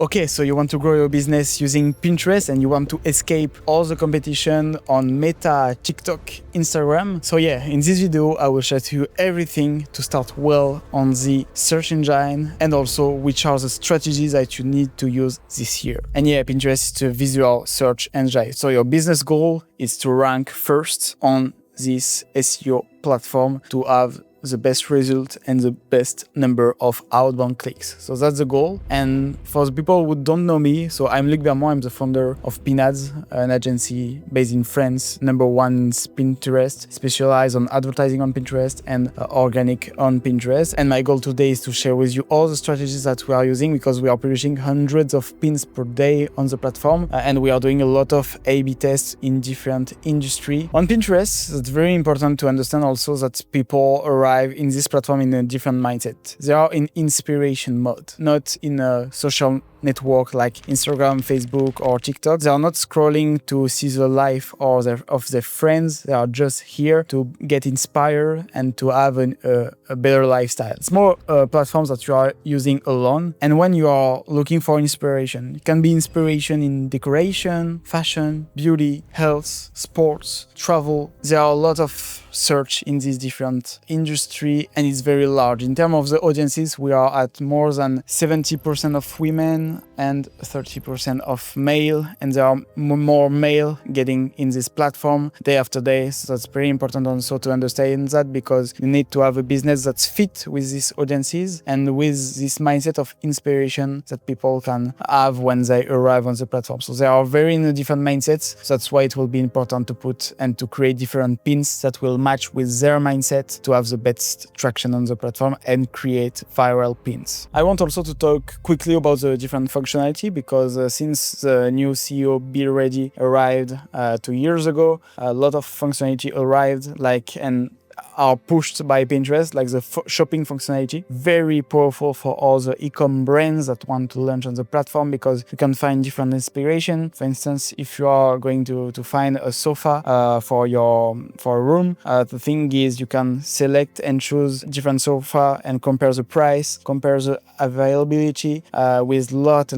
Okay, so you want to grow your business using Pinterest and you want to escape all the competition on Meta, TikTok, Instagram. So yeah, in this video, I will share to you everything to start well on the search engine and also which are the strategies that you need to use this year. And yeah, Pinterest is a visual search engine. So your business goal is to rank first on this SEO platform to have the best result and the best number of outbound clicks. So that's the goal. And for the people who don't know me, so I'm Luc Bermond, I'm the founder of Pinads, an agency based in France, number one in Pinterest, specialized on advertising on Pinterest and organic on Pinterest. And my goal today is to share with you all the strategies that we are using because we are publishing hundreds of pins per day on the platform and we are doing a lot of A/B tests in different industry. On Pinterest, it's very important to understand also that people arrive in this platform in a different mindset. They are in inspiration mode, not in a social network like Instagram, Facebook, or TikTok. They are not scrolling to see the life of their friends. They are just here to get inspired and to have a better lifestyle. It's more platforms that you are using alone. And when you are looking for inspiration, it can be inspiration in decoration, fashion, beauty, health, sports, travel. There are a lot of search in these different industry and it's very large. In terms of the audiences, we are at more than 70% of women and 30% of male, and there are more male getting in this platform day after day. So that's very important also to understand that because you need to have a business that's fit with these audiences and with this mindset of inspiration that people can have when they arrive on the platform. So they are very in a different mindsets. So that's why it will be important to put and to create different pins that will match with their mindset to have the best traction on the platform and create viral pins. I want also to talk quickly about the different functionality because since the new CEO Be Ready arrived 2 years ago, a lot of functionality arrived and are pushed by Pinterest, like the shopping functionality. Very powerful for all the e-com brands that want to launch on the platform because you can find different inspiration. For instance, if you are going to find a sofa for a room, the thing is you can select and choose different sofa and compare the price, compare the availability with lot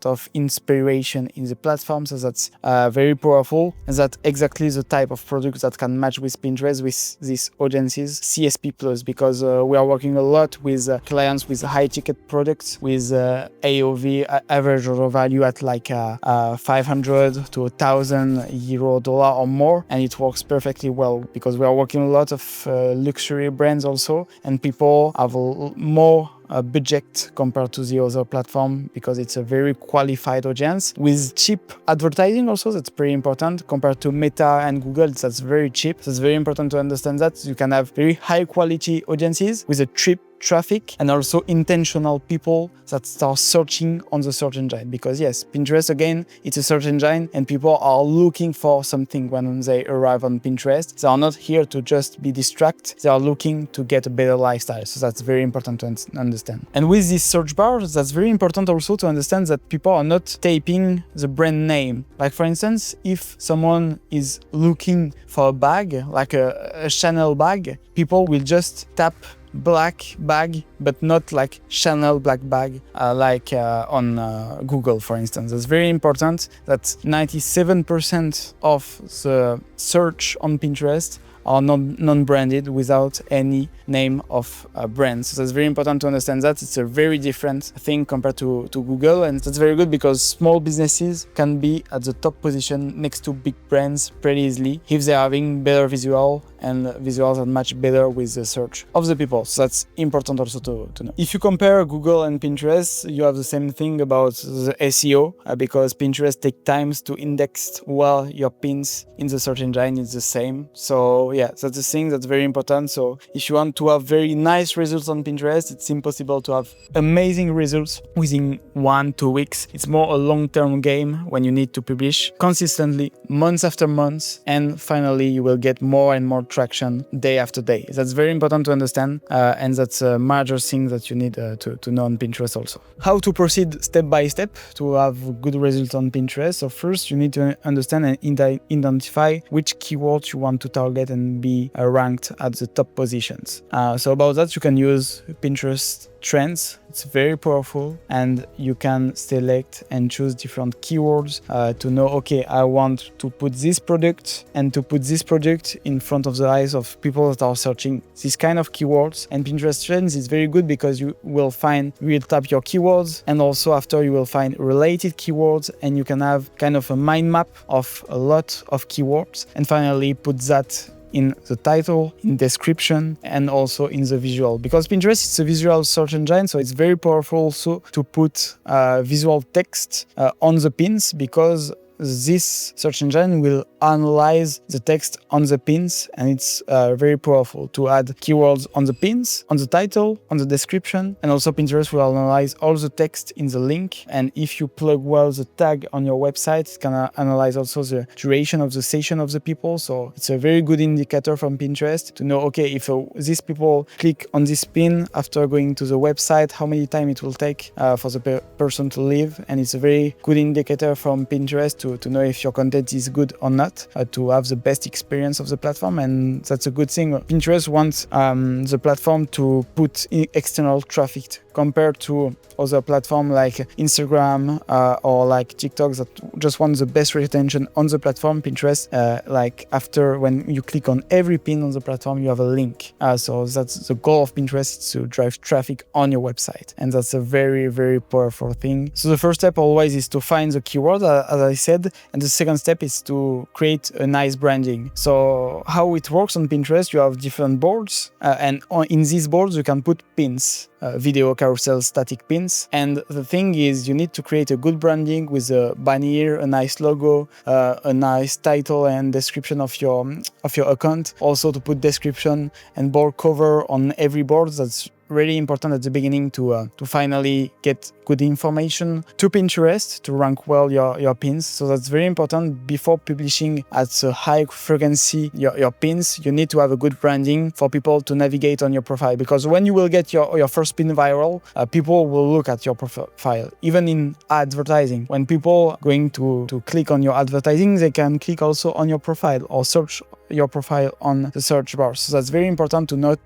of inspiration in the platform. So that's very powerful. And that's exactly the type of product that can match with Pinterest with these audiences, CSP plus, because we are working a lot with clients with high ticket products with AOV, average order value at like 500 to 1,000 euro, dollar or more. And it works perfectly well because we are working a lot of luxury brands also, and people have more budget compared to the other platform because it's a very qualified audience with cheap advertising also. That's pretty important compared to Meta and Google. That's very cheap. So it's very important to understand that you can have very high quality audiences with a cheap traffic and also intentional people that start searching on the search engine because yes, Pinterest again, it's a search engine and people are looking for something when they arrive on Pinterest. They are not here to just be distracted. They are looking to get a better lifestyle. So that's very important to understand. And with this search bar, that's very important also to understand that people are not typing the brand name. Like for instance, if someone is looking for a bag, like a Chanel bag, people will just tap black bag, but not like Chanel black bag on Google, for instance. It's very important that 97% of the search on Pinterest are non-branded without any name of brands. So that's very important to understand that. It's a very different thing compared to Google, and that's very good because small businesses can be at the top position next to big brands pretty easily if they're having better visual and visuals that match better with the search of the people. So that's important also to know. If you compare Google and Pinterest, you have the same thing about the SEO because Pinterest takes time to index well your pins in the search engine. It's the same. So yeah, that's the thing that's very important. So if you want to have very nice results on Pinterest, it's impossible to have amazing results within 1-2 weeks. It's more a long-term game when you need to publish consistently, month after month, and finally you will get more and more traction day after day. That's very important to understand, and that's a major thing that you need to know on Pinterest also. How to proceed step by step to have good results on Pinterest. So first you need to understand and identify which keywords you want to target and be ranked at the top positions. So about that, you can use Pinterest trends. It's very powerful, and you can select and choose different keywords to know, okay, I want to put this product and to put this product in front of the eyes of people that are searching this kind of keywords. And Pinterest Trends is very good because you will tap your keywords, and also after you will find related keywords, and you can have kind of a mind map of a lot of keywords, and finally put that in the title, in description, and also in the visual. Because Pinterest is a visual search engine, so it's very powerful also to put visual text on the pins, because this search engine will analyze the text on the pins, and it's very powerful to add keywords on the pins, on the title, on the description, and also Pinterest will analyze all the text in the link. And if you plug well the tag on your website, it can analyze also the duration of the session of the people. So it's a very good indicator from Pinterest to know, okay, if these people click on this pin after going to the website, how many time it will take for the person to leave. And it's a very good indicator from Pinterest to know if your content is good or not, to have the best experience of the platform. And that's a good thing. Pinterest wants the platform to put external traffic compared to other platforms like Instagram or like TikTok that just want the best retention on the platform. Pinterest, like after when you click on every pin on the platform, you have a link. So that's the goal of Pinterest, to drive traffic on your website. And that's a very, very powerful thing. So the first step always is to find the keyword, as I said. And the second step is to create a nice branding. So how it works on Pinterest, you have different boards, and in these boards you can put pins, video, carousel, static pins. And the thing is, you need to create a good branding with a banner, a nice logo, a nice title and description of your account. Also to put description and board cover on every board. That's really important at the beginning to finally get good information to Pinterest to rank well your pins. So that's very important. Before publishing at a high frequency your pins, you need to have a good branding for people to navigate on your profile, because when you will get your first pin viral, people will look at your profile. Even in advertising, when people are going to click on your advertising, they can click also on your profile or search your profile on the search bar. So that's very important to not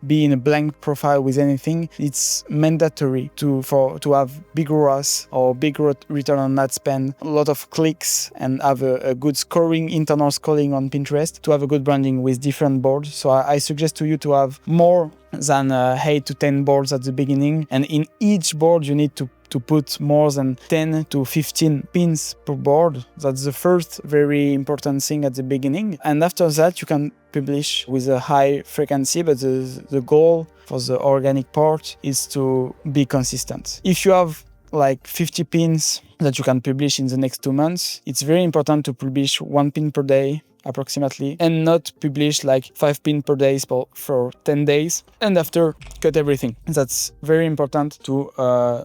be in a blank profile with anything. It's mandatory to have big ROAS or big return on ad spend, a lot of clicks, and have a good scoring, internal scoring on Pinterest to have a good branding with different boards. So I suggest to you to have more than 8 to 10 boards at the beginning, and in each board you need to put more than 10 to 15 pins per board. That's the first very important thing at the beginning. And after that, you can publish with a high frequency, but the goal for the organic part is to be consistent. If you have like 50 pins that you can publish in the next 2 months, it's very important to publish 1 pin per day approximately, and not publish like 5 pins per day for 10 days and after cut everything. That's very important to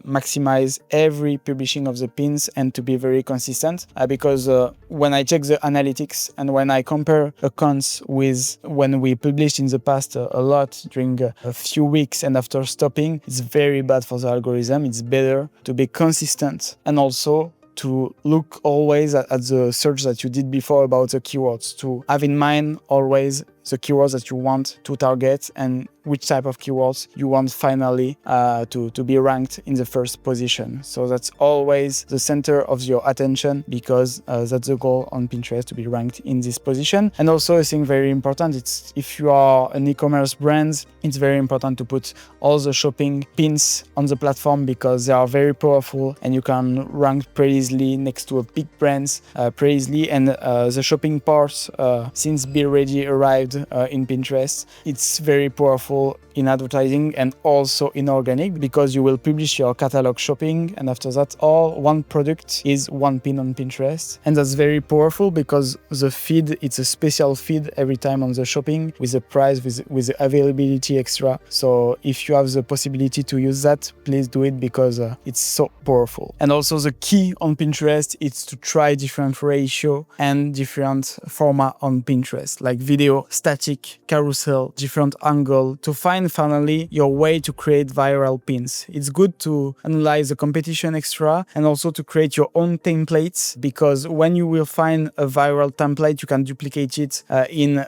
maximize every publishing of the pins and to be very consistent, because when I check the analytics and when I compare accounts with when we published in the past a lot during a few weeks and after stopping, it's very bad for the algorithm. It's better to be consistent and also to look always at the search that you did before about the keywords, to have in mind always the keywords that you want to target and which type of keywords you want finally to be ranked in the first position. So that's always the center of your attention, because that's the goal on Pinterest, to be ranked in this position. And also a thing very important, it's if you are an e-commerce brand, it's very important to put all the shopping pins on the platform, because they are very powerful and you can rank pretty easily next to a big brands pretty easily. And the shopping part, since Be Ready arrived in Pinterest, it's very powerful in advertising and also in organic, because you will publish your catalog shopping, and after that all one product is one pin on Pinterest. And that's very powerful because the feed, it's a special feed every time on the shopping with the price, with the availability extra. So if you have the possibility to use that, please do it, because it's so powerful. And also the key on Pinterest is to try different ratio and different format on Pinterest, like video, static, carousel, different angle to find finally your way to create viral pins. It's good to analyze the competition extra and also to create your own templates, because when you will find a viral template, you can duplicate it in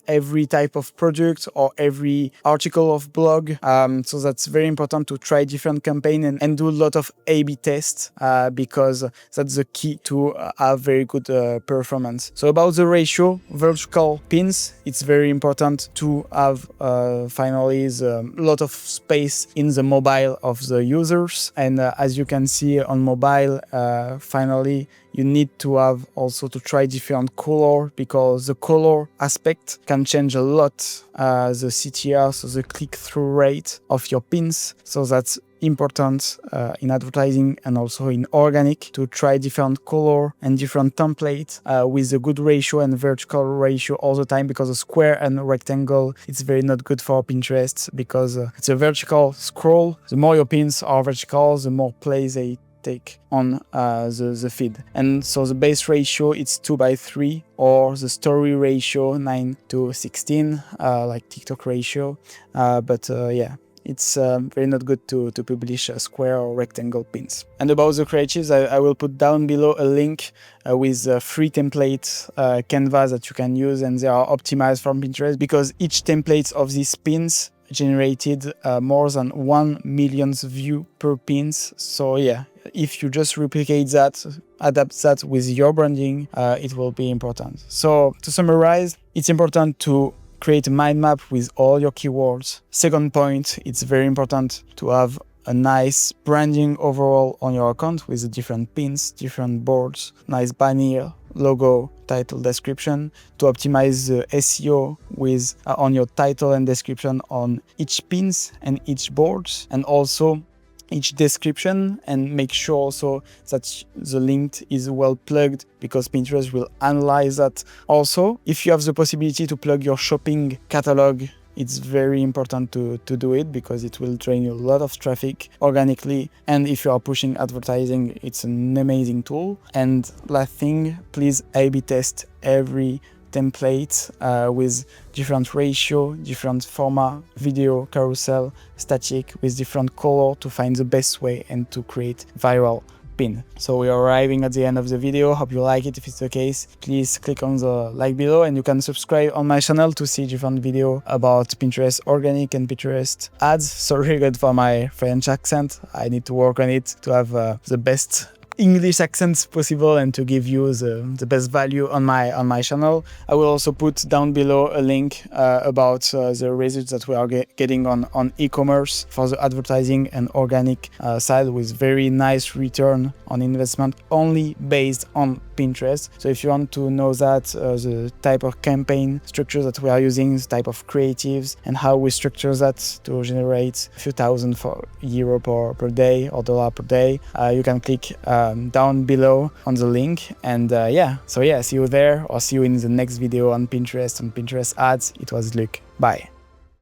every type of product or every article of blog. So that's very important to try different campaign and do a lot of A/B tests because that's the key to have very good performance. So about the ratio, vertical pins, it's very important to have finally a lot of space in the mobile of the users. And as you can see on mobile, finally you need to have also to try different color, because the color aspect can change a lot the CTR, so the click-through rate of your pins. So that's important in advertising and also in organic to try different color and different template with a good ratio and vertical ratio all the time, because a square and rectangle, it's very not good for Pinterest, because it's a vertical scroll. The more your pins are vertical, the more plays they take on the feed. And so the base ratio, it's 2:3, or the story ratio 9:16, like TikTok ratio. But yeah, it's very not good to publish square or rectangle pins. And about the creatives, I will put down below a link with free template canvas that you can use, and they are optimized from Pinterest, because each template of these pins generated more than 1 million views per pins. So yeah, if you just replicate that, adapt that with your branding, it will be important. So to summarize, it's important to create a mind map with all your keywords. Second point, it's very important to have a nice branding overall on your account with the different pins, different boards, nice banner, logo, title, description, to optimize the SEO with on your title and description on each pins and each boards, and also each description, and make sure also that the link is well plugged, because Pinterest will analyze that. Also, if you have the possibility to plug your shopping catalog, it's very important to do it, because it will drain you a lot of traffic organically. And if you are pushing advertising, it's an amazing tool. And last thing, please A/B test every template with different ratio, different format, video, carousel, static, with different color to find the best way and to create viral pin. So we are arriving at the end of the video. Hope you like it. If it's the case, please click on the like below, and you can subscribe on my channel to see different video about Pinterest organic and Pinterest ads. Sorry good for my French accent. I need to work on it to have the best English accents possible and to give you the best value on my channel. I will also put down below a link about the results that we are getting on e-commerce for the advertising and organic side, with very nice return on investment only based on Pinterest. So if you want to know that, the type of campaign structure that we are using, the type of creatives, and how we structure that to generate a few thousand euro per day or dollar per day, you can click down below on the link. And yeah, so yeah, see you there, or see you in the next video on Pinterest ads. It was Luc. Bye.